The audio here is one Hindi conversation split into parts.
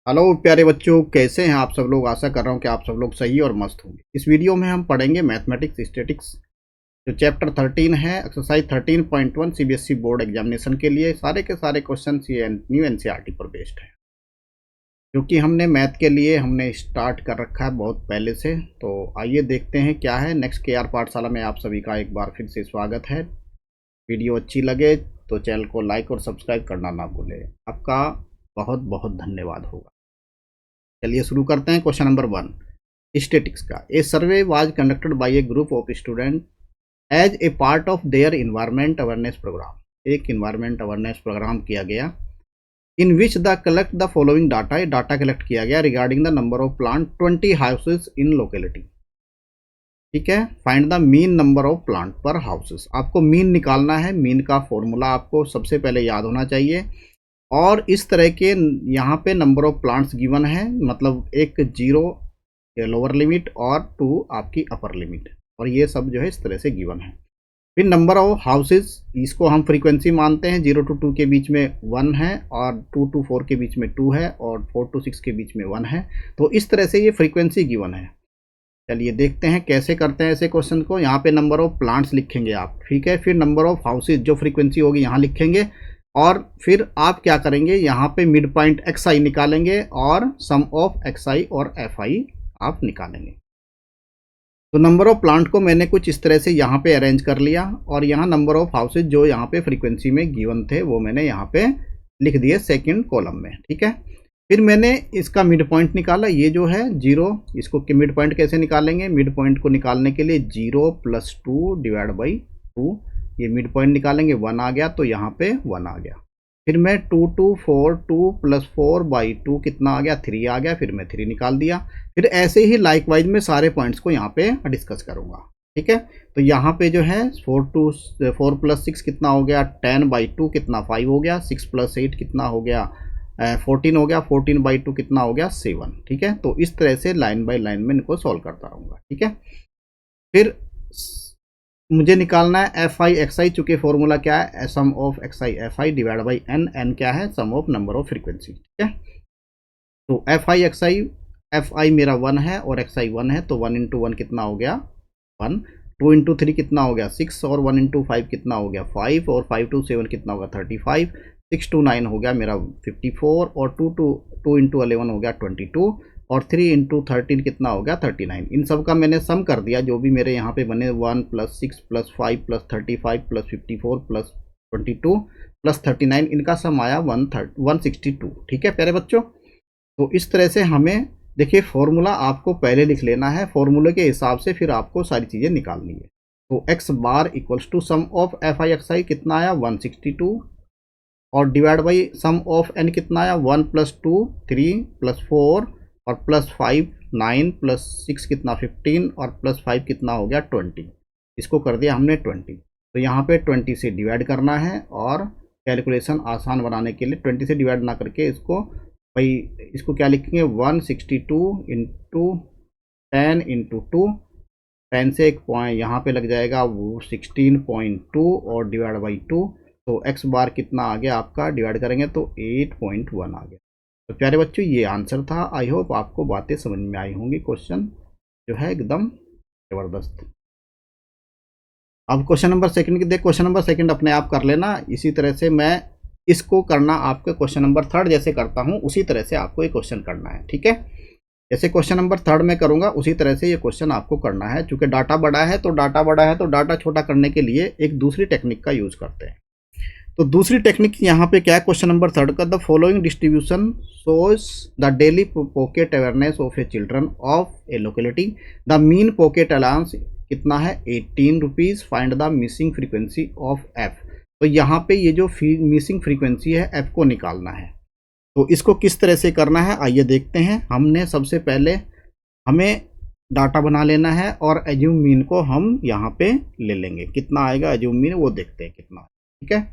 हेलो प्यारे बच्चों, कैसे हैं आप सब लोग। आशा कर रहा हूं कि आप सब लोग सही और मस्त होंगे। इस वीडियो में हम पढ़ेंगे मैथमेटिक्स स्टैटिक्स जो चैप्टर 13 है, एक्सरसाइज 13.1 सीबीएसई बोर्ड एग्जामिनेशन के लिए। सारे के सारे क्वेश्चन ये न्यू एनसीईआरटी पर बेस्ड है, क्योंकि हमने मैथ के लिए हमने स्टार्ट कर रखा है बहुत पहले से। तो आइए देखते हैं क्या है। नेक्स्ट के आर पाठशाला में आप सभी का एक बार फिर से स्वागत है। वीडियो अच्छी लगे तो चैनल को लाइक और सब्सक्राइब करना ना भूलें। आपका बहुत बहुत धन्यवाद होगा। चलिए शुरू करते हैं। क्वेश्चन नंबर 1 स्टैटिक्स का। A survey was conducted by a group of student as a part of their environment awareness programme. एक इन्वायरमेंट अवेयरनेस प्रोग्राम किया गया in which the collect the following data. ये डाटा कलेक्ट किया गया regarding the number of plant 20 houses in locality. ठीक है, find the mean number of plant per houses. आपको मीन निकालना है। मीन का फॉर्मूला आपको सबसे पहले याद होना चाहिए। और इस तरह के यहाँ पे नंबर ऑफ प्लांट्स गिवन है, मतलब एक 0 लोअर लिमिट और 2 आपकी अपर लिमिट, और ये सब जो है इस तरह से गिवन है। फिर नंबर ऑफ हाउसेज, इसको हम फ्रीक्वेंसी मानते हैं। 0 to 2 के बीच में 1 है, और 2 to 4 के बीच में 2 है, और 4 to 6 के बीच में 1 है। तो इस तरह से ये फ्रीक्वेंसी गिवन है। चलिए देखते हैं कैसे करते हैं ऐसे क्वेश्चन को। यहाँ पे नंबर ऑफ प्लांट्स लिखेंगे आप, ठीक है। फिर नंबर ऑफ हाउसेज जो फ्रीक्वेंसी होगी यहाँ लिखेंगे, और फिर आप क्या करेंगे, यहाँ पे मिड पॉइंट एक्स आई निकालेंगे और सम ऑफ एक्स आई और एफ आई आप निकालेंगे। तो नंबर ऑफ प्लांट को मैंने कुछ इस तरह से यहाँ पे अरेंज कर लिया, और यहाँ नंबर ऑफ हाउसेज जो यहाँ पे फ्रीक्वेंसी में गिवन थे वो मैंने यहाँ पे लिख दिए सेकंड कॉलम में, ठीक है। फिर मैंने इसका मिड पॉइंट निकाला, ये जो है 0। इसको मिड पॉइंट कैसे निकालेंगे, मिड पॉइंट को निकालने के लिए 0 + 2 / 2, ये मिड पॉइंट निकालेंगे, 1 आ गया, तो यहाँ पे 1 आ गया। फिर मैं 2 to 4, 2 + 4/2 कितना आ गया, 3 आ गया। फिर मैं 3 निकाल दिया। फिर ऐसे ही लाइकवाइज में सारे पॉइंट्स को यहाँ पे डिस्कस करूँगा, ठीक है। तो यहाँ पे जो है 4 + 6 कितना हो गया, 10/2 कितना 5 हो गया। 6 + 8 कितना हो गया, 14 हो गया। 14/2 कितना हो गया, 7, ठीक है। तो इस तरह से लाइन बाय लाइन में इनको सॉल्व करता रहूँगा, ठीक है। फिर मुझे निकालना है एफ आई एक्स आई, चूंकि फॉर्मूला क्या है, sum of X I F I / एन। एन क्या है, sum of number of frequency, ठीक है। तो F I X I, F I मेरा 1 है और एक्स आई 1 है, तो 1 × 1 कितना हो गया 1। 2 × 3 कितना हो गया 6, और 1 × 5 कितना हो गया 5, और 5 to 7 कितना होगा 35, 6 to 9 हो गया मेरा 54, और 2 × 11 हो गया 22, और 3 × 13 कितना हो गया 39। इन सब का मैंने सम कर दिया, जो भी मेरे यहाँ पे बने 1 + 6 + 5 + 35 + 54 + 22 + 39, इनका सम आया 162, ठीक है प्यारे बच्चों। तो इस तरह से हमें देखिए फॉर्मूला आपको पहले लिख लेना है, फॉर्मूले के हिसाब से फिर आपको सारी चीज़ें निकालनी है। तो x bar equals to sum of F I X I कितना आया 162, और divide by sum of n कितना आया 1 + 2 3 + 4 और +5 9 + 6 कितना 15, और +5 कितना हो गया 20। इसको कर दिया हमने 20। तो यहाँ पे 20 से डिवाइड करना है, और कैलकुलेशन आसान बनाने के लिए 20 से डिवाइड ना करके इसको भाई इसको क्या लिखेंगे 162 × 10 × 2। 10 से एक पॉइंट यहाँ पे लग जाएगा वो 16.2, और डिवाइड बाई 2। तो x बार कितना आ गया आपका, डिवाइड करेंगे तो 8.1 आ गया। तो प्यारे बच्चों ये आंसर था। आई होप आपको बातें समझ में आई होंगी। क्वेश्चन जो है एकदम ज़बरदस्त। अब क्वेश्चन नंबर सेकंड की देख, क्वेश्चन नंबर सेकंड अपने आप कर लेना। इसी तरह से मैं इसको करना आपके क्वेश्चन नंबर थर्ड जैसे करता हूँ, उसी तरह से आपको ये क्वेश्चन करना है, ठीक है। जैसे क्वेश्चन नंबर थर्ड में करूँगा उसी तरह से ये क्वेश्चन आपको करना है। चूँकि डाटा बड़ा है तो डाटा छोटा करने के लिए एक दूसरी टेक्निक का यूज़ करते हैं। तो दूसरी टेक्निक यहाँ पे क्या है, क्वेश्चन नंबर थर्ड का, the following distribution shows the daily pocket awareness of A children of A locality. The mean pocket allowance कितना है 18 rupees. Find the missing frequency of F. तो यहाँ पे ये जो मिसिंग फ्रीक्वेंसी है एफ को निकालना है। तो इसको किस तरह से करना है आइए देखते हैं। हमने सबसे पहले हमें डाटा बना लेना है, और एज्यूम मीन को हम यहाँ पे ले लेंगे। कितना आएगा एज्यूम मीन वो देखते हैं कितना, ठीक है।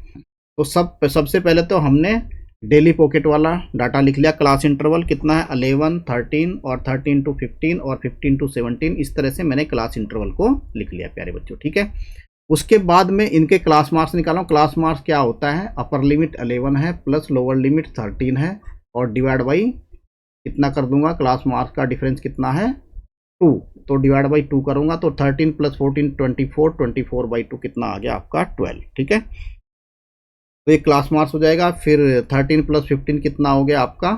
तो सबसे पहले तो हमने डेली पॉकेट वाला डाटा लिख लिया। क्लास इंटरवल कितना है 11 13, और 13 to 15 और 15 to 17। इस तरह से मैंने क्लास इंटरवल को लिख लिया प्यारे बच्चों, ठीक है। उसके बाद में इनके क्लास मार्क्स निकालो। क्लास मार्क्स क्या होता है, अपर लिमिट 11 है प्लस लोअर लिमिट 13 है, और डिवाइड बाई कितना कर दूंगा, क्लास मार्क्स का डिफरेंस कितना है 2, तो डिवाइड बाई 2 करूंगा तो 13 प्लस 14 24, 24/2 कितना आ गया आपका 12। ठीक है, तो ये क्लास मार्क्स हो जाएगा। फिर 13 प्लस 15 कितना हो गया आपका,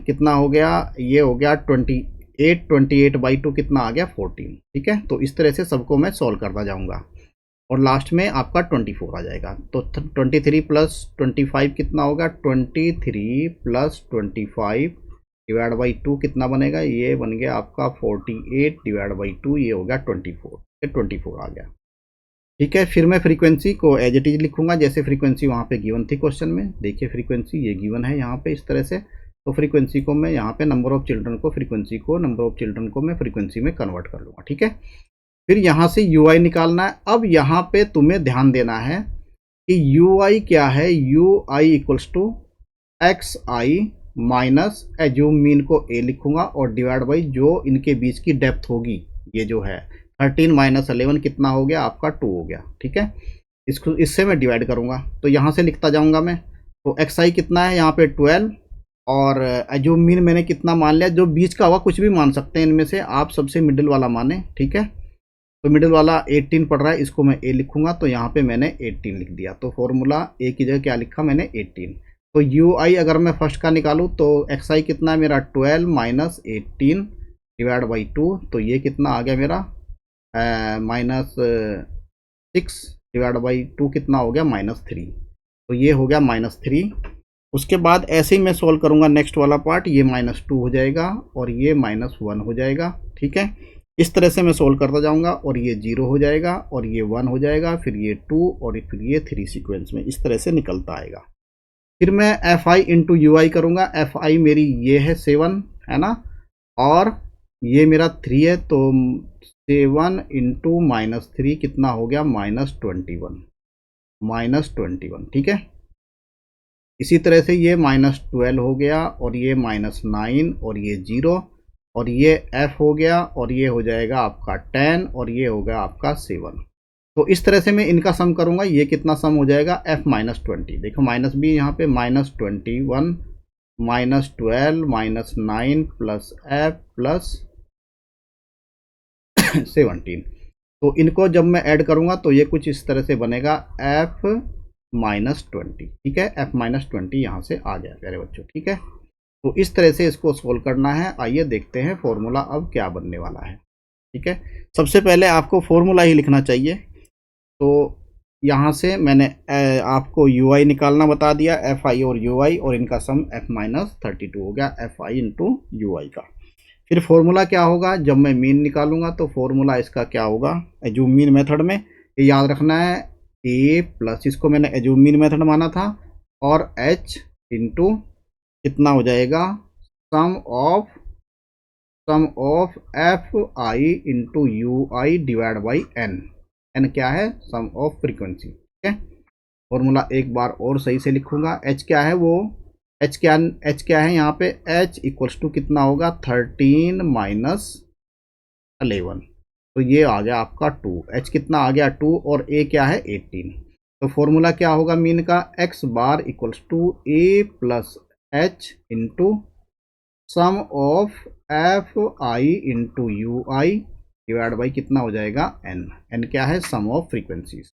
कितना हो गया, ये हो गया 28, 28/2 कितना आ गया 14। ठीक है, तो इस तरह से सबको मैं सॉल्व करता जाऊंगा और लास्ट में आपका 24 आ जाएगा। तो 23 प्लस 25 कितना होगा, 23 प्लस 25 डिवाइड बाई 2 कितना बनेगा, ये बन गया आपका 48 डिवाइड बाई 2, ये हो गया 24, 24 आ गया। ठीक है, फिर मैं फ्रीक्वेंसी को एज इट इज लिखूंगा जैसे फ्रीक्वेंसी वहाँ पे गिवन थी क्वेश्चन में। देखिए फ्रीक्वेंसी ये गिवन है यहाँ पे इस तरह से, तो फ्रीक्वेंसी को मैं यहाँ पे नंबर ऑफ चिल्ड्रन को फ्रीक्वेंसी को नंबर ऑफ चिल्ड्रन को मैं फ्रीक्वेंसी में कन्वर्ट कर लूँगा। ठीक है, फिर यहाँ से यू आई निकालना है। अब यहाँ पे तुम्हें ध्यान देना है कि यू आई क्या है, U I equals to X I minus assume mean को ए लिखूंगा और डिवाइड बाई जो इनके बीच की डेप्थ होगी, ये जो है 13 माइनस 11 कितना हो गया आपका 2 हो गया। ठीक है, इसको इससे मैं डिवाइड करूंगा तो यहाँ से लिखता जाऊंगा मैं। तो एक्स आई कितना है यहाँ पे 12 और एज्यूम मीन मैंने कितना मान लिया, जो बीच का होगा कुछ भी मान सकते हैं इनमें से, आप सबसे मिडिल वाला माने। ठीक है, तो मिडिल वाला 18 पड़ रहा है, इसको मैं ए लिखूंगा तो यहाँ पे मैंने 18 लिख दिया। तो फॉर्मूला ए की जगह क्या लिखा मैंने 18। तो यू आई अगर मैं फर्स्ट का निकालूँ तो एक्स आई कितना है मेरा 12 माइनस 18 डिवाइड बाई 2, तो ये कितना आ गया मेरा -6 डिवाइड बाई 2 कितना हो गया -3, तो ये हो गया -3। उसके बाद ऐसे ही मैं सोल्व करूंगा नेक्स्ट वाला पार्ट, ये -2 हो जाएगा और ये -1 हो जाएगा। ठीक है, इस तरह से मैं सोल्व करता जाऊंगा और ये 0 हो जाएगा और ये 1 हो जाएगा, फिर ये 2 और फिर ये 3 सीक्वेंस में इस तरह से निकलता आएगा। फिर मैं एफ आई इंटू यू आई करूँगा। एफ आई मेरी ये है 7 है ना, और ये मेरा 3 है, तो 7 इंटू -3 कितना हो गया -21। ठीक है, इसी तरह से ये -12 हो गया और ये -9 और ये 0 और ये f हो गया और ये हो जाएगा आपका 10 और ये हो गया आपका 7। तो इस तरह से मैं इनका सम करूंगा, ये कितना सम हो जाएगा f -20। देखो माइनस भी यहाँ पे -21 -12 -9 प्लस f प्लस 17। तो इनको जब मैं ऐड करूंगा तो ये कुछ इस तरह से बनेगा f -20। ठीक है, f -20 यहाँ से आ गया प्यारे बच्चों। ठीक है, तो इस तरह से इसको सोल्व करना है। आइए देखते हैं फॉर्मूला अब क्या बनने वाला है। ठीक है, सबसे पहले आपको फॉर्मूला ही लिखना चाहिए। तो यहाँ से मैंने आपको यू आई निकालना बता दिया, एफ आई और यू आई, और इनका सम f -32 हो गया, एफ आई इंटू यू आई का। फिर फॉर्मूला क्या होगा, जब मैं मीन निकालूंगा तो फॉर्मूला इसका क्या होगा, एज्यूम मीन मेथड में ये याद रखना है, ए प्लस इसको मैंने एज्यूम मीन मेथड माना था और h इंटू कितना हो जाएगा sum of F I into U I divide by N. N क्या है, सम ऑफ फ्रीक्वेंसी। ठीक है, फॉर्मूला एक बार और सही से लिखूंगा। एच क्या है, वो एच क्या है यहाँ पे, एच इक्वल्स टू कितना होगा 13 माइनस 11, तो ये आ गया आपका 2। एच कितना आ गया 2 और ए क्या है 18। तो फॉर्मूला क्या होगा मीन का, X bar equals to A plus H into sum of F I into U I divide by कितना हो जाएगा एन। एन क्या है, सम ऑफ फ्रीक्वेंसीज।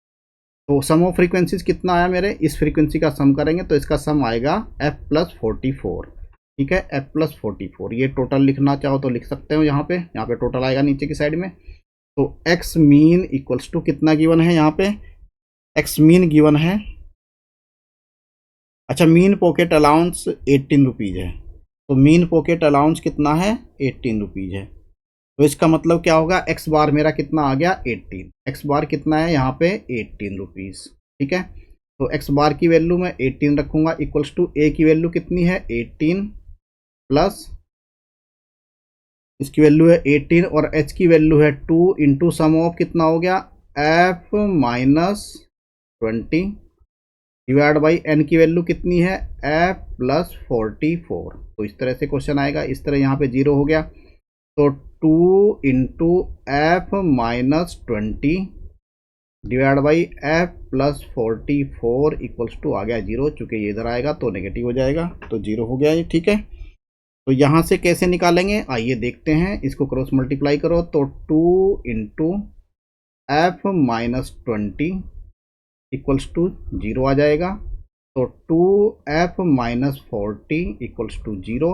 तो सम ऑफ फ्रीक्वेंसीज कितना आया मेरे, इस फ्रीक्वेंसी का सम करेंगे तो इसका सम आएगा f+44। ठीक है, f+44, ये टोटल लिखना चाहो तो लिख सकते हो, यहाँ पे टोटल आएगा नीचे की साइड में। तो एक्स मीन इक्वल्स टू कितना गिवन है यहाँ पे, एक्स मीन गिवन है, अच्छा मीन पॉकेट अलाउंस 18 रुपीज़ है, तो मीन पॉकेट अलाउंस कितना है 18 रुपीज़ है। तो इसका मतलब क्या होगा, एक्स बार मेरा कितना आ गया 18, एक्स बार कितना है यहाँ पे 18 रुपीज़। ठीक है, तो एक्स बार की वैल्यू मैं 18 रखूँगा इक्वल्स टू ए की वैल्यू कितनी है 18 प्लस इसकी वैल्यू है 18 और एच की वैल्यू है 2 इंटू सम ऑफ कितना हो गया f -20 डिवाइड बाई एन की वैल्यू कितनी है f+44। तो इस तरह से क्वेश्चन आएगा, इस तरह यहाँ पे 0 हो गया, तो 2 into f-20 divide by f+44 equals to आ गया 0, चूँकि ये इधर आएगा तो नेगेटिव हो जाएगा, तो 0 हो गया ये। ठीक है, तो यहाँ से कैसे निकालेंगे आइए देखते हैं। इसको क्रॉस मल्टीप्लाई करो तो 2 into F minus 20 equals to 0 आ जाएगा। तो 2f माइनस 40 इक्वल्स टू 0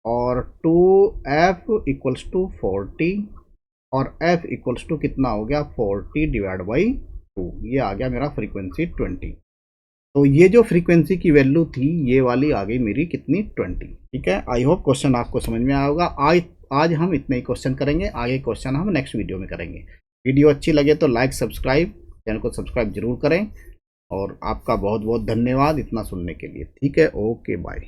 और 2f इक्वल्स टू 40 और f इक्वल्स टू कितना हो गया 40 डिवाइड बाई 2। ये आ गया मेरा फ्रीक्वेंसी 20। तो ये जो फ्रीक्वेंसी की वैल्यू थी ये वाली आ गई मेरी कितनी 20। ठीक है, आई होप क्वेश्चन आपको समझ में आया होगा। आज हम इतने ही क्वेश्चन करेंगे, आगे क्वेश्चन हम नेक्स्ट वीडियो में करेंगे। वीडियो अच्छी लगे तो लाइक सब्सक्राइब, चैनल को सब्सक्राइब जरूर करें और आपका बहुत बहुत धन्यवाद इतना सुनने के लिए। ठीक है, ओके बाय।